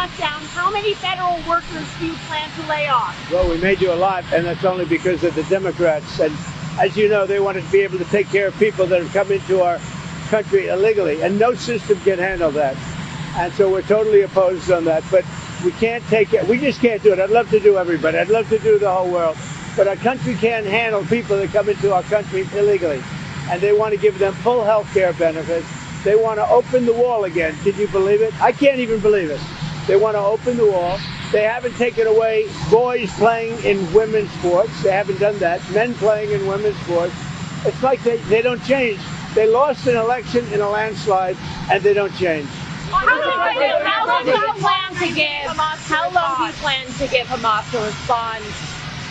shutdown, how many federal workers do you plan to lay off? Well, we may do a lot, and that's only because of the Democrats. And as you know, they want to be able to take care of people that have come into our country illegally, and no system can handle that. And so we're totally opposed on that. But we can't take it. We just can't do it. I'd love to do everybody. I'd love to do the whole world. But our country can't handle people that come into our country illegally. And they want to give them full health care benefits. They want to open the wall again. Can you believe it? I can't even believe it. They want to open the wall. They haven't taken away boys playing in women's sports. They haven't done that. Men playing in women's sports. It's like they don't change. They lost an election in a landslide, and they don't change. How long do you plan to give Hamas to respond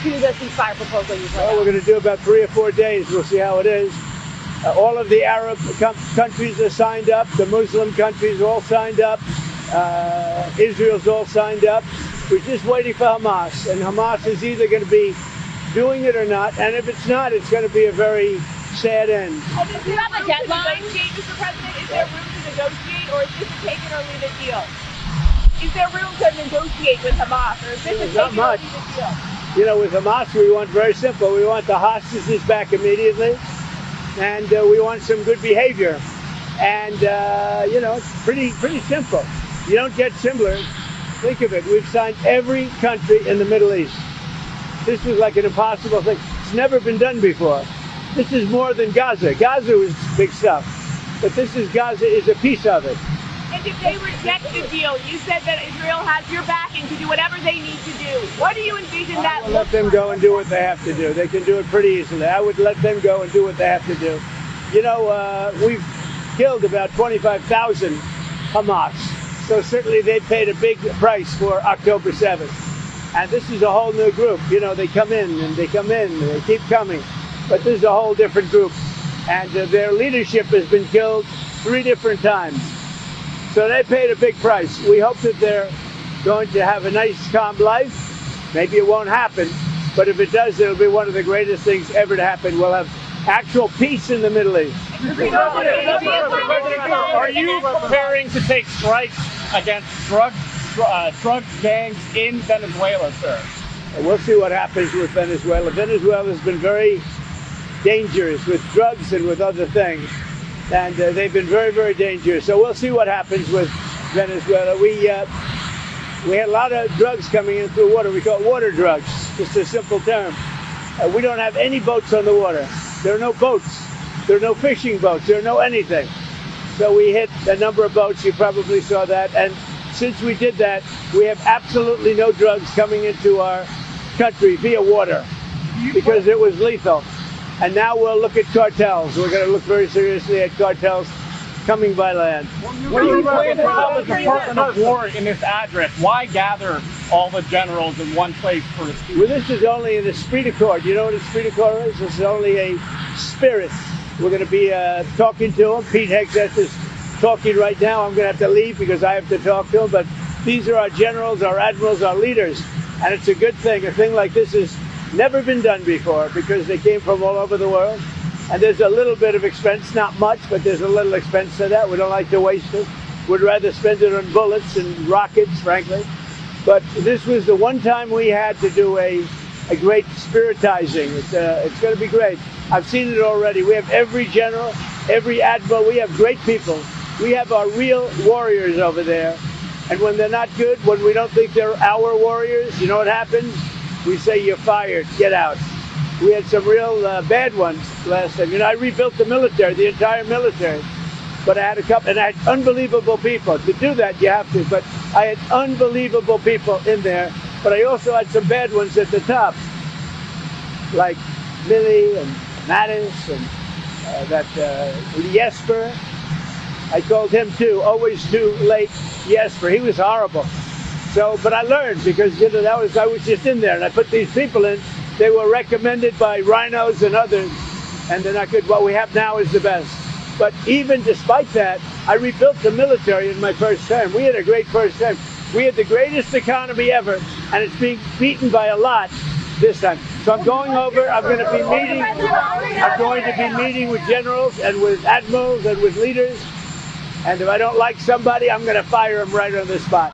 to the ceasefire proposal you've laid out? Well, we're going to do about 3 or 4 days. We'll see how it is. All of the Arab countries are signed up. The Muslim countries are all signed up. Israel's all signed up. We're just waiting for Hamas. And Hamas is either going to be doing it or not. And if it's not, it's going to be a very sad end. Do you have a deadline? Mr. President, is there room to negotiate, or is this a take it or leave it deal? Is there room to negotiate with Hamas, or is this a take it or leave it deal? You know, with Hamas, we want very simple. We want the hostages back immediately, and we want some good behavior. And, you know, it's pretty simple. You don't get simpler. Think of it. We've signed every country in the Middle East. This was like an impossible thing. It's never been done before. This is more than Gaza. Gaza was big stuff. But Gaza is a piece of it. And if they reject the deal, you said that Israel has your backing to do whatever they need to do. What do you envision that? I will let them go and do what they have to do. They can do it pretty easily. I would let them go and do what they have to do. You know, we've killed about 25,000 Hamas. So certainly they paid a big price for October 7th. And this is a whole new group. You know, they come in and they come in and they keep coming. But this is a whole different group. And their leadership has been killed 3 different times. So they paid a big price. We hope that they're going to have a nice, calm life. Maybe it won't happen. But if it does, it'll be one of the greatest things ever to happen. We'll have actual peace in the Middle East. Are you preparing to take strikes against drug gangs in Venezuela, sir? We'll see what happens with Venezuela. Venezuela has been very dangerous with drugs and with other things. And they've been very, very dangerous. So we'll see what happens with Venezuela. We had a lot of drugs coming in through water. We call it water drugs, just a simple term. We don't have any boats on the water. There are no boats. There are no fishing boats. There are no anything. So we hit a number of boats. You probably saw that. And since we did that, we have absolutely no drugs coming into our country via water because it was lethal. And now we'll look at cartels. We're going to look very seriously at cartels coming by land. When you plan to have the Department of War in this address, why gather all the generals in one place for a speech? Well, this is only an esprit de corps. You know what esprit de corps is? This is only a spirit. We're going to be talking to them. Pete Hegseth is talking right now. I'm going to have to leave because I have to talk to him. But these are our generals, our admirals, our leaders. And it's a good thing. A thing like this has never been done before because they came from all over the world. And there's a little bit of expense, not much, but there's a little expense to that. We don't like to waste it. We'd rather spend it on bullets and rockets, frankly. But this was the one time we had to do a great spiritizing. It's going to be great. I've seen it already. We have every general, every admiral. We have great people. We have our real warriors over there. And when they're not good, when we don't think they're our warriors, you know what happens? We say, you're fired, get out. We had some real bad ones last time. You know, I rebuilt the military, the entire military. But I had a couple, and I had unbelievable people. To do that, you have to. But I had unbelievable people in there. But I also had some bad ones at the top, like Millie and Mattis and Jesper. I called him too, always too late Jesper. He was horrible. So, but I learned because, you know, I was just in there and I put these people in. They were recommended by rhinos and others, and they're not good. What we have now is the best. But even despite that, I rebuilt the military in my first term. We had a great first term. We had the greatest economy ever, and it's being beaten by a lot this time. So I'm going over, I'm going to be meeting with generals and with admirals and with leaders. And if I don't like somebody, I'm going to fire them right on the spot.